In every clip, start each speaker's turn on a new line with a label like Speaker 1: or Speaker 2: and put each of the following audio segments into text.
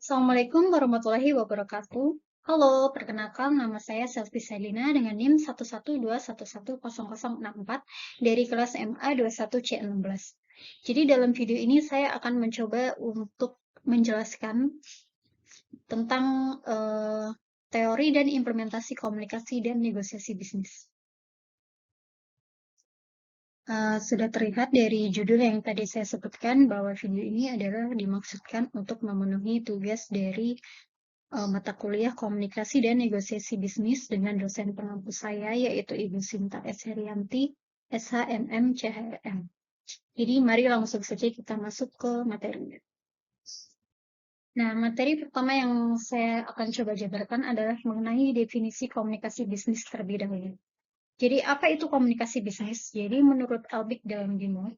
Speaker 1: Assalamualaikum warahmatullahi wabarakatuh. Halo, perkenalkan nama saya Selvi Salina dengan NIM 112110064 dari kelas MA 21C16. Jadi dalam video ini saya akan mencoba untuk menjelaskan tentang teori dan implementasi komunikasi dan negosiasi bisnis. Sudah terlihat dari judul yang tadi saya sebutkan bahwa video ini adalah dimaksudkan untuk memenuhi tugas dari mata kuliah Komunikasi dan Negosiasi Bisnis dengan dosen pengampu saya, yaitu Ibu Sinta S. Herianti, SHMM CHRM. Jadi mari langsung saja kita masuk ke materinya. Nah, materi pertama yang saya akan coba jabarkan adalah mengenai definisi komunikasi bisnis terlebih dahulu. Jadi, apa itu komunikasi bisnis? Jadi, menurut Albig dalam Dimo,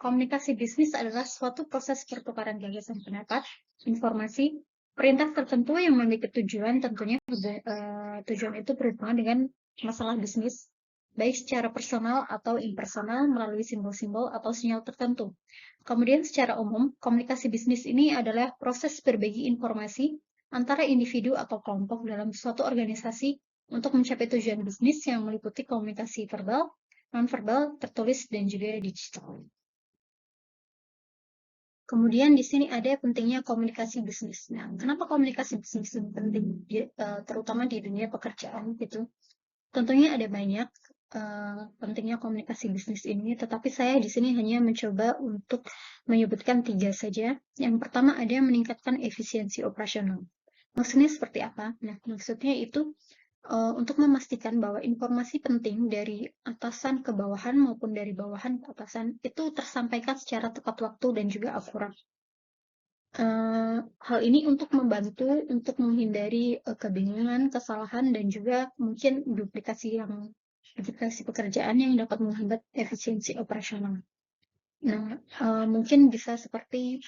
Speaker 1: komunikasi bisnis adalah suatu proses pertukaran gagasan pendapat, informasi, perintah tertentu yang memiliki tujuan, tentunya tujuan itu berhubungan dengan masalah bisnis, baik secara personal atau impersonal melalui simbol-simbol atau sinyal tertentu. Kemudian secara umum, komunikasi bisnis ini adalah proses berbagi informasi antara individu atau kelompok dalam suatu organisasi untuk mencapai tujuan bisnis yang meliputi komunikasi verbal, non-verbal, tertulis, dan juga digital. Kemudian di sini ada pentingnya komunikasi bisnis. Nah, kenapa komunikasi bisnis ini penting, terutama di dunia pekerjaan gitu? Tentunya ada banyak pentingnya komunikasi bisnis ini, tetapi saya di sini hanya mencoba untuk menyebutkan 3 saja. Yang pertama ada meningkatkan efisiensi operasional. Maksudnya seperti apa? Nah, maksudnya itu untuk memastikan bahwa informasi penting dari atasan ke bawahan maupun dari bawahan ke atasan itu tersampaikan secara tepat waktu dan juga akurat. Hal ini untuk membantu untuk menghindari kebingungan, kesalahan, dan juga mungkin duplikasi pekerjaan yang dapat menghambat efisiensi operasional. Nah, mungkin bisa seperti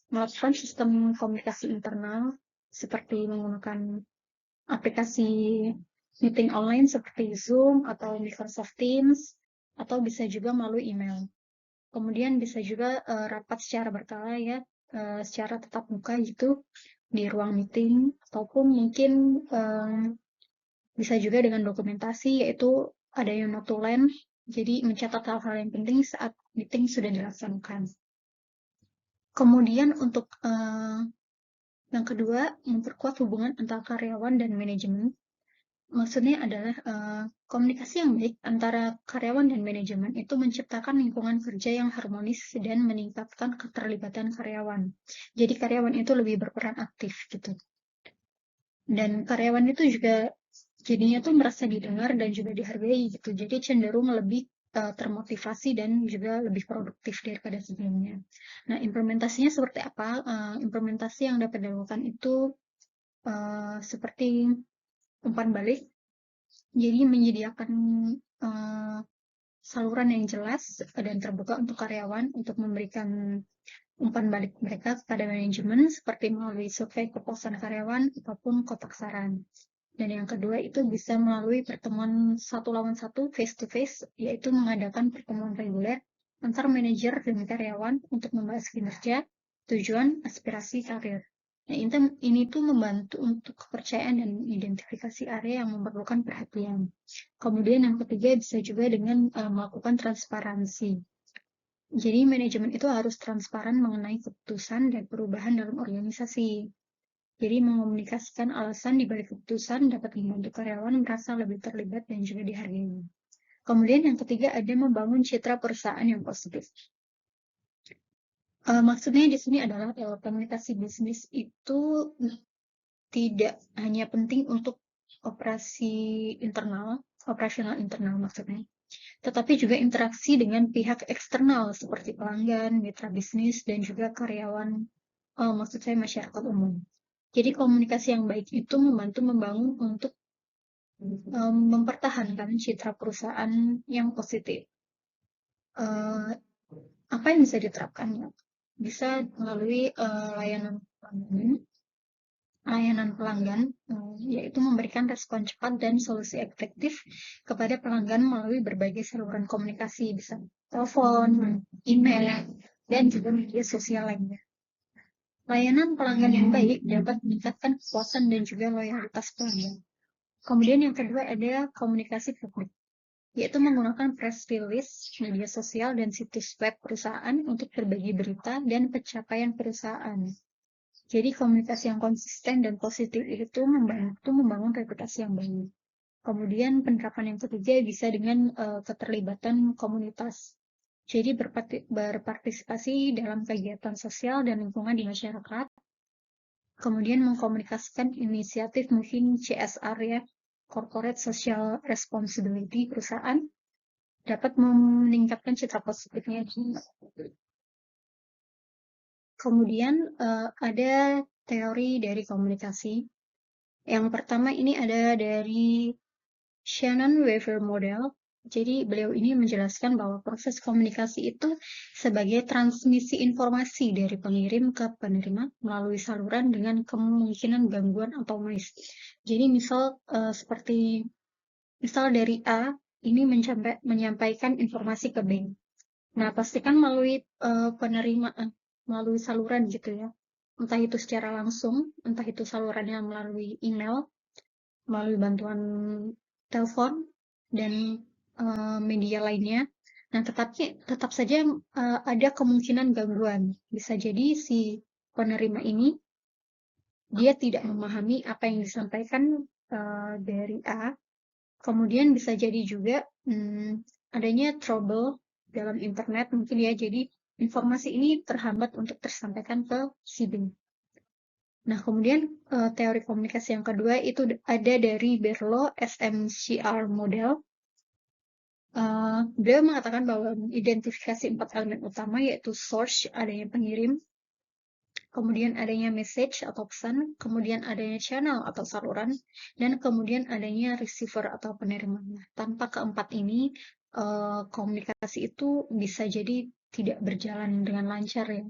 Speaker 1: melakukan sistem komunikasi internal, seperti menggunakan aplikasi meeting online seperti Zoom atau Microsoft Teams, atau bisa juga melalui email. Kemudian bisa juga rapat secara berkala ya, secara tatap muka gitu di ruang meeting, ataupun mungkin bisa juga dengan dokumentasi, yaitu ada yang note to land, jadi mencatat hal-hal yang penting saat meeting sudah dilaksanakan. Kemudian untuk yang kedua, memperkuat hubungan antara karyawan dan manajemen. Maksudnya adalah komunikasi yang baik antara karyawan dan manajemen itu menciptakan lingkungan kerja yang harmonis dan meningkatkan keterlibatan karyawan. Jadi karyawan itu lebih berperan aktif gitu. Dan karyawan itu juga jadinya tuh merasa didengar dan juga dihargai gitu. Jadi cenderung lebih termotivasi dan juga lebih produktif daripada sebelumnya. Nah, implementasinya seperti apa? Implementasi yang dapat dilakukan itu seperti umpan balik. Jadi menyediakan saluran yang jelas dan terbuka untuk karyawan untuk memberikan umpan balik mereka kepada manajemen seperti melalui survei kepuasan karyawan ataupun kotak saran. Dan yang kedua itu bisa melalui pertemuan 1-1 face to face, yaitu mengadakan pertemuan reguler antar manajer dan karyawan untuk membahas kinerja, tujuan, aspirasi karir. Nah, ini tuh membantu untuk kepercayaan dan identifikasi area yang memerlukan perhatian. Kemudian yang ketiga bisa juga dengan melakukan transparansi. Jadi manajemen itu harus transparan mengenai keputusan dan perubahan dalam organisasi. Jadi mengomunikasikan alasan di balik keputusan dapat membantu karyawan merasa lebih terlibat dan juga dihargai. Kemudian yang ketiga ada membangun citra perusahaan yang positif. Maksudnya di sini adalah komunikasi bisnis itu tidak hanya penting untuk operasional internal maksudnya, tetapi juga interaksi dengan pihak eksternal seperti pelanggan, mitra bisnis, dan juga karyawan, maksud saya masyarakat umum. Jadi komunikasi yang baik itu membantu membangun untuk mempertahankan citra perusahaan yang positif. Apa yang bisa diterapkan? Bisa melalui layanan pelanggan, yaitu memberikan respon cepat dan solusi efektif kepada pelanggan melalui berbagai saluran komunikasi, bisa telepon, email, dan juga media sosial lainnya. Layanan pelanggan yang baik dapat meningkatkan kepuasan dan juga loyalitas pelanggan. Kemudian yang kedua ada komunikasi publik, yaitu menggunakan press release, media sosial, dan situs web perusahaan untuk berbagi berita dan pencapaian perusahaan. Jadi komunikasi yang konsisten dan positif itu membangun reputasi yang baik. Kemudian penerapan yang ketiga bisa dengan keterlibatan komunitas. Jadi berpartisipasi dalam kegiatan sosial dan lingkungan di masyarakat. Kemudian mengkomunikasikan inisiatif mungkin CSR ya, Corporate Social Responsibility perusahaan, dapat meningkatkan citra positifnya. Kemudian ada teori dari komunikasi. Yang pertama ini ada dari Shannon Weaver Model. Jadi beliau ini menjelaskan bahwa proses komunikasi itu sebagai transmisi informasi dari pengirim ke penerima melalui saluran dengan kemungkinan gangguan atau noise. Jadi misal dari A ini menyampaikan informasi ke B. Nah, pastikan melalui saluran gitu ya. Entah itu secara langsung, entah itu salurannya melalui email, melalui bantuan telepon, dan media lainnya. Nah, tetap saja ada kemungkinan gangguan. Bisa jadi si penerima ini dia tidak memahami apa yang disampaikan dari A. Kemudian bisa jadi juga adanya trouble dalam internet mungkin ya. Jadi informasi ini terhambat untuk tersampaikan ke si B. Nah, kemudian teori komunikasi yang kedua itu ada dari Berlo SMCR Model. Beliau mengatakan bahwa identifikasi 4 elemen utama yaitu source, adanya pengirim, kemudian adanya message atau pesan, kemudian adanya channel atau saluran, dan kemudian adanya receiver atau penerima. Nah, tanpa keempat ini, komunikasi itu bisa jadi tidak berjalan dengan lancar ya.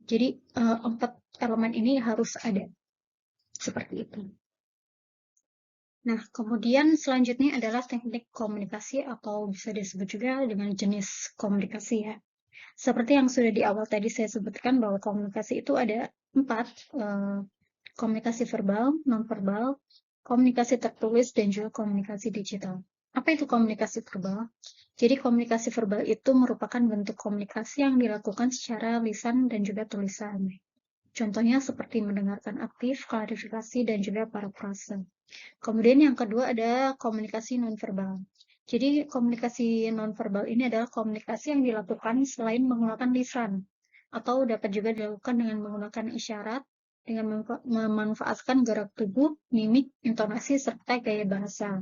Speaker 1: Jadi 4 elemen ini harus ada. Seperti itu. Nah, kemudian selanjutnya adalah teknik komunikasi atau bisa disebut juga dengan jenis komunikasi ya. Seperti yang sudah di awal tadi saya sebutkan bahwa komunikasi itu ada 4, komunikasi verbal, non-verbal, komunikasi tertulis, dan juga komunikasi digital. Apa itu komunikasi verbal? Jadi komunikasi verbal itu merupakan bentuk komunikasi yang dilakukan secara lisan dan juga tulisan. Contohnya seperti mendengarkan aktif, klarifikasi, dan juga parafrase. Kemudian yang kedua ada komunikasi nonverbal. Jadi komunikasi nonverbal ini adalah komunikasi yang dilakukan selain menggunakan lisan, atau dapat juga dilakukan dengan menggunakan isyarat, dengan memanfaatkan gerak tubuh, mimik, intonasi, serta gaya bahasa.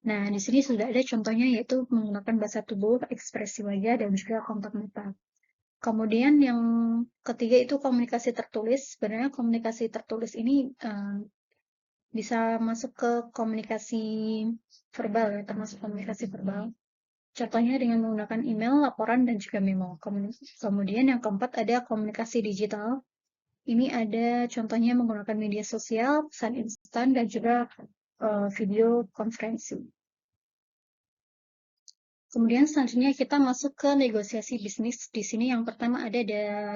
Speaker 1: Nah, di sini sudah ada contohnya yaitu menggunakan bahasa tubuh, ekspresi wajah, dan juga kontak mata. Kemudian yang ketiga itu komunikasi tertulis. Sebenarnya komunikasi tertulis ini bisa masuk ke komunikasi verbal ya, termasuk komunikasi verbal. Contohnya dengan menggunakan email, laporan, dan juga memo. Kemudian yang keempat ada komunikasi digital. Ini ada contohnya menggunakan media sosial, pesan instan, dan juga video konferensi. Kemudian selanjutnya kita masuk ke negosiasi bisnis. Di sini yang pertama ada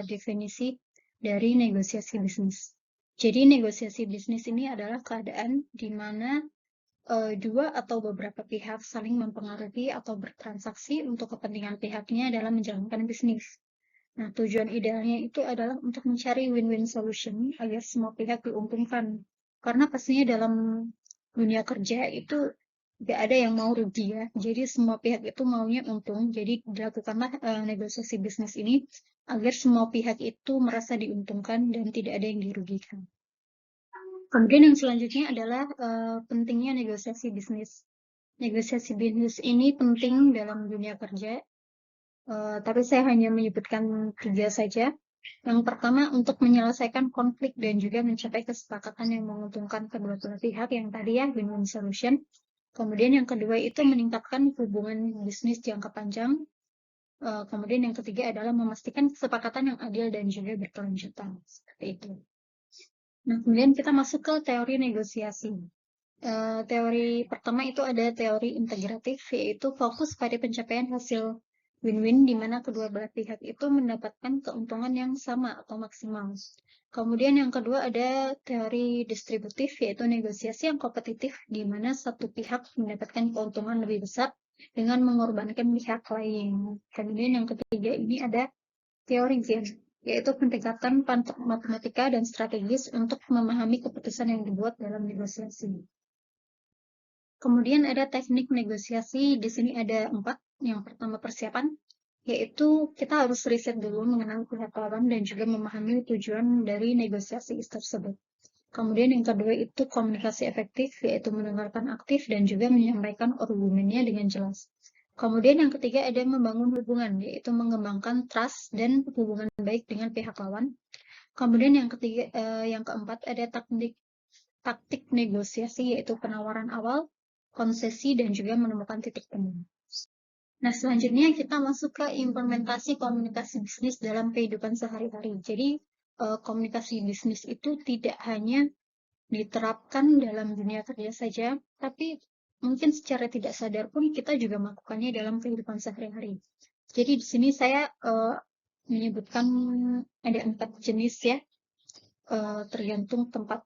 Speaker 1: definisi dari negosiasi bisnis. Jadi negosiasi bisnis ini adalah keadaan di mana dua atau beberapa pihak saling mempengaruhi atau bertransaksi untuk kepentingan pihaknya dalam menjalankan bisnis. Nah, tujuan idealnya itu adalah untuk mencari win-win solution agar semua pihak diuntungkan. Karena pastinya dalam dunia kerja itu nggak ada yang mau rugi ya. Jadi semua pihak itu maunya untung. Jadi dilakukanlah negosiasi bisnis ini agar semua pihak itu merasa diuntungkan dan tidak ada yang dirugikan. Kemudian yang selanjutnya adalah pentingnya negosiasi bisnis. Negosiasi bisnis ini penting dalam dunia kerja, tapi saya hanya menyebutkan 3 saja. Yang pertama, untuk menyelesaikan konflik dan juga mencapai kesepakatan yang menguntungkan kedua belah pihak yang tadi ya, win-win solution. Kemudian yang kedua itu meningkatkan hubungan bisnis jangka panjang. Kemudian yang ketiga adalah memastikan kesepakatan yang adil dan juga berkelanjutan. Seperti itu. Nah, kemudian kita masuk ke teori negosiasi. Teori pertama itu ada teori integratif, yaitu fokus pada pencapaian hasil win-win di mana kedua belah pihak itu mendapatkan keuntungan yang sama atau maksimal. Kemudian yang kedua ada teori distributif, yaitu negosiasi yang kompetitif, di mana satu pihak mendapatkan keuntungan lebih besar dengan mengorbankan pihak lain. Kemudian yang ketiga ini ada teori game, yaitu pendekatan matematika dan strategis untuk memahami keputusan yang dibuat dalam negosiasi. Kemudian ada teknik negosiasi, di sini ada 4. Yang pertama persiapan, yaitu kita harus riset dulu mengenal pihak lawan dan juga memahami tujuan dari negosiasi tersebut. Kemudian yang kedua itu komunikasi efektif, yaitu mendengarkan aktif dan juga menyampaikan argumennya dengan jelas. Kemudian yang ketiga ada membangun hubungan, yaitu mengembangkan trust dan hubungan baik dengan pihak lawan. Kemudian yang keempat ada taktik negosiasi, yaitu penawaran awal, konsesi, dan juga menemukan titik temu. Nah, selanjutnya kita masuk ke implementasi komunikasi bisnis dalam kehidupan sehari-hari. Jadi, komunikasi bisnis itu tidak hanya diterapkan dalam dunia kerja saja, tapi mungkin secara tidak sadar pun kita juga melakukannya dalam kehidupan sehari-hari. Jadi di sini saya menyebutkan ada 4 jenis ya, tergantung tempat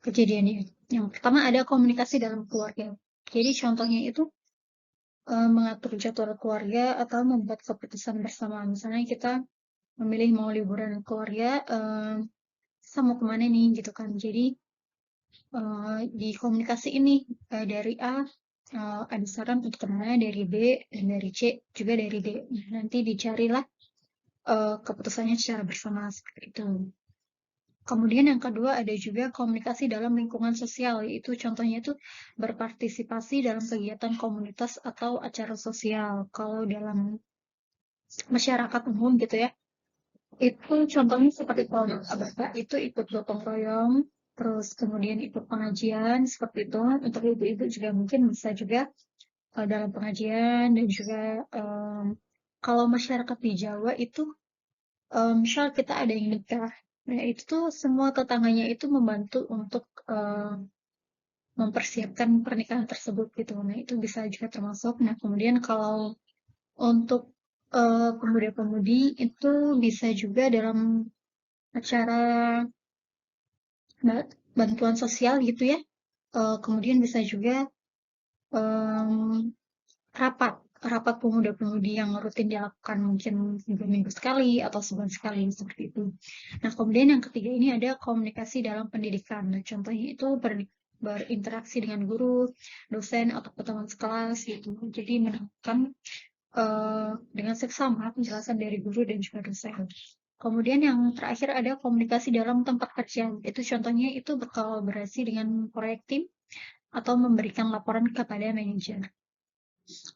Speaker 1: kejadiannya. Yang pertama ada komunikasi dalam keluarga. Jadi contohnya itu mengatur jadwal keluarga atau membuat keputusan bersama. Misalnya kita memilih mau liburan keluarga, kita mau kemana nih gitu kan. Jadi di komunikasi ini dari A ada saran untuk kemana, dari B dan dari C juga dari D. Nanti dicarilah keputusannya secara bersama seperti itu. Kemudian yang kedua ada juga komunikasi dalam lingkungan sosial, yaitu contohnya itu berpartisipasi dalam kegiatan komunitas atau acara sosial. Kalau dalam masyarakat umum gitu ya, itu contohnya seperti kalau Bapak itu ikut gotong royong, terus kemudian ikut pengajian seperti itu. Untuk ibu-ibu juga mungkin bisa juga dalam pengajian dan juga kalau masyarakat di Jawa itu misal kita ada yang nikah, nah itu tuh semua tetangganya itu membantu untuk mempersiapkan pernikahan tersebut gitu. Nah itu bisa juga termasuk. Nah kemudian kalau untuk pemuda-pemudi itu bisa juga dalam acara bantuan sosial gitu ya. Kemudian bisa juga rapat pemuda-pemudi yang rutin dilakukan mungkin 2 minggu sekali atau sebulan sekali seperti itu. Nah kemudian yang ketiga ini ada komunikasi dalam pendidikan. Nah contohnya itu berinteraksi dengan guru, dosen atau teman sekelas gitu. Jadi menemukan dengan seksama penjelasan dari guru dan juga dosen. Kemudian yang terakhir ada komunikasi dalam tempat kerja. Itu contohnya itu berkolaborasi dengan proyek tim atau memberikan laporan kepada manajer.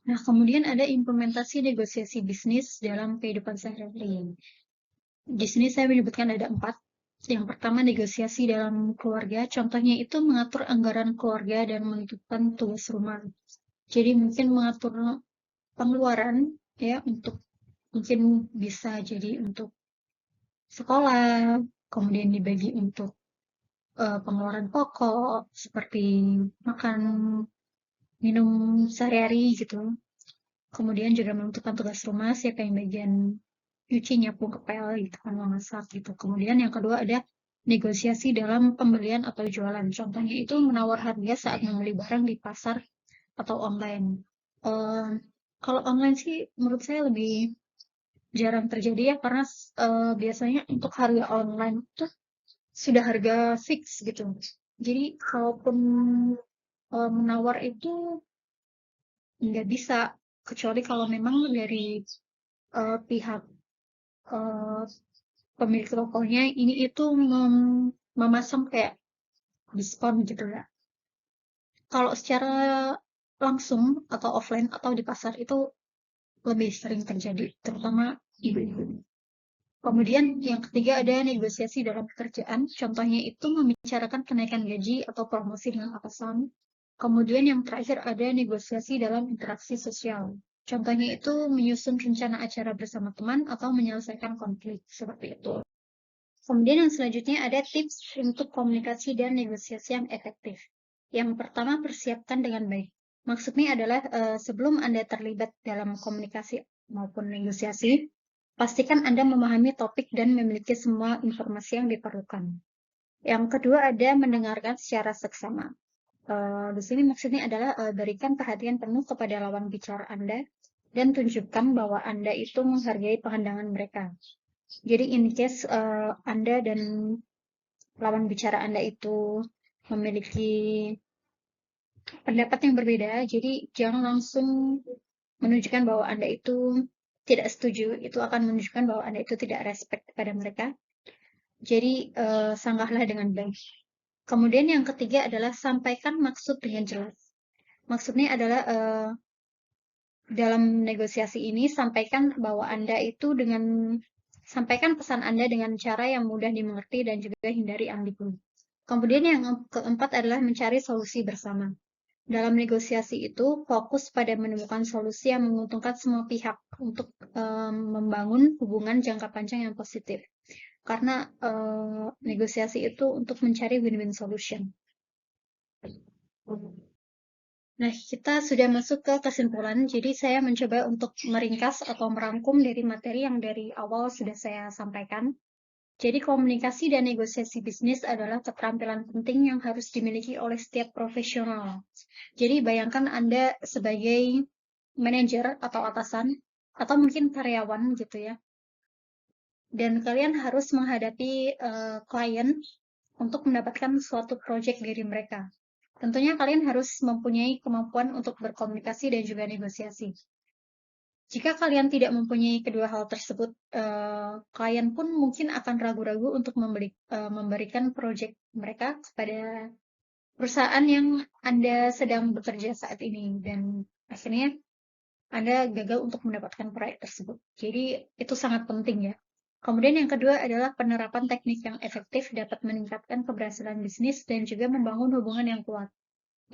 Speaker 1: Nah, kemudian ada implementasi negosiasi bisnis dalam kehidupan sehari-hari. Di sini saya menyebutkan ada 4. Yang pertama negosiasi dalam keluarga, contohnya itu mengatur anggaran keluarga dan menentukan tugas rumah. Jadi mungkin mengatur pengeluaran ya untuk mungkin bisa jadi untuk sekolah, kemudian dibagi untuk pengeluaran pokok seperti makan, minum sehari-hari gitu. Kemudian juga menentukan tugas rumah, siapa yang bagian nyuci, nyapu, ngepel gitu kan, memasak gitu. Kemudian yang kedua ada negosiasi dalam pembelian atau jualan. Contohnya itu menawar harga saat membeli barang di pasar atau online. Kalau online sih menurut saya lebih jarang terjadi ya, karena biasanya untuk harga online itu sudah harga fix gitu. Jadi kalaupun menawar itu nggak bisa, kecuali kalau memang dari pihak pemilik tokonya ini itu memasang kayak diskon gitu ya. Kalau secara langsung atau offline atau di pasar itu lebih sering terjadi, terutama ibu-ibu. Kemudian yang ketiga ada negosiasi dalam pekerjaan, contohnya itu membicarakan kenaikan gaji atau promosi dengan atasan. Kemudian yang terakhir ada negosiasi dalam interaksi sosial. Contohnya itu menyusun rencana acara bersama teman atau menyelesaikan konflik, seperti itu. Kemudian yang selanjutnya ada tips untuk komunikasi dan negosiasi yang efektif. Yang pertama, persiapkan dengan baik. Maksudnya adalah sebelum Anda terlibat dalam komunikasi maupun negosiasi, pastikan Anda memahami topik dan memiliki semua informasi yang diperlukan. Yang kedua ada mendengarkan secara seksama. Di sini maksudnya adalah berikan perhatian penuh kepada lawan bicara Anda dan tunjukkan bahwa Anda itu menghargai pandangan mereka. Jadi in case Anda dan lawan bicara Anda itu memiliki pendapat yang berbeda, jadi jangan langsung menunjukkan bahwa Anda itu tidak setuju, itu akan menunjukkan bahwa Anda itu tidak respect kepada mereka. Jadi sanggahlah dengan baik. Kemudian yang ketiga adalah sampaikan maksud dengan jelas. Maksudnya adalah dalam negosiasi ini sampaikan bahwa Anda itu sampaikan pesan Anda dengan cara yang mudah dimengerti dan juga hindari ambigu. Kemudian yang keempat adalah mencari solusi bersama. Dalam negosiasi itu, fokus pada menemukan solusi yang menguntungkan semua pihak untuk membangun hubungan jangka panjang yang positif. Karena negosiasi itu untuk mencari win-win solution. Nah, kita sudah masuk ke kesimpulan. Jadi saya mencoba untuk meringkas atau merangkum dari materi yang dari awal sudah saya sampaikan. Jadi komunikasi dan negosiasi bisnis adalah keterampilan penting yang harus dimiliki oleh setiap profesional. Jadi bayangkan Anda sebagai manajer atau atasan, atau mungkin karyawan gitu ya. Dan kalian harus menghadapi klien untuk mendapatkan suatu project dari mereka. Tentunya kalian harus mempunyai kemampuan untuk berkomunikasi dan juga negosiasi. Jika kalian tidak mempunyai kedua hal tersebut, klien pun mungkin akan ragu-ragu untuk memberikan proyek mereka kepada perusahaan yang Anda sedang bekerja saat ini, dan akhirnya Anda gagal untuk mendapatkan proyek tersebut. Jadi itu sangat penting ya. Kemudian yang kedua adalah penerapan teknik yang efektif dapat meningkatkan keberhasilan bisnis dan juga membangun hubungan yang kuat.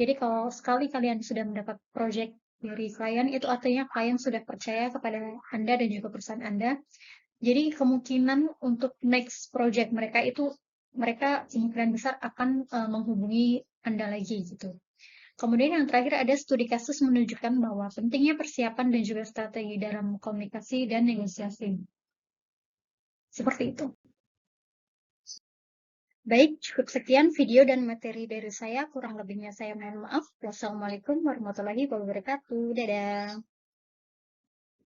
Speaker 1: Jadi kalau sekali kalian sudah mendapat proyek dari klien, itu artinya klien sudah percaya kepada Anda dan juga perusahaan Anda. Jadi kemungkinan untuk next project mereka itu, mereka kemungkinan besar akan menghubungi Anda lagi gitu. Kemudian yang terakhir ada studi kasus menunjukkan bahwa pentingnya persiapan dan juga strategi dalam komunikasi dan negosiasi. Seperti itu. Baik, cukup sekian video dan materi dari saya. Kurang lebihnya saya mohon maaf. Wassalamualaikum warahmatullahi wabarakatuh. Dadah.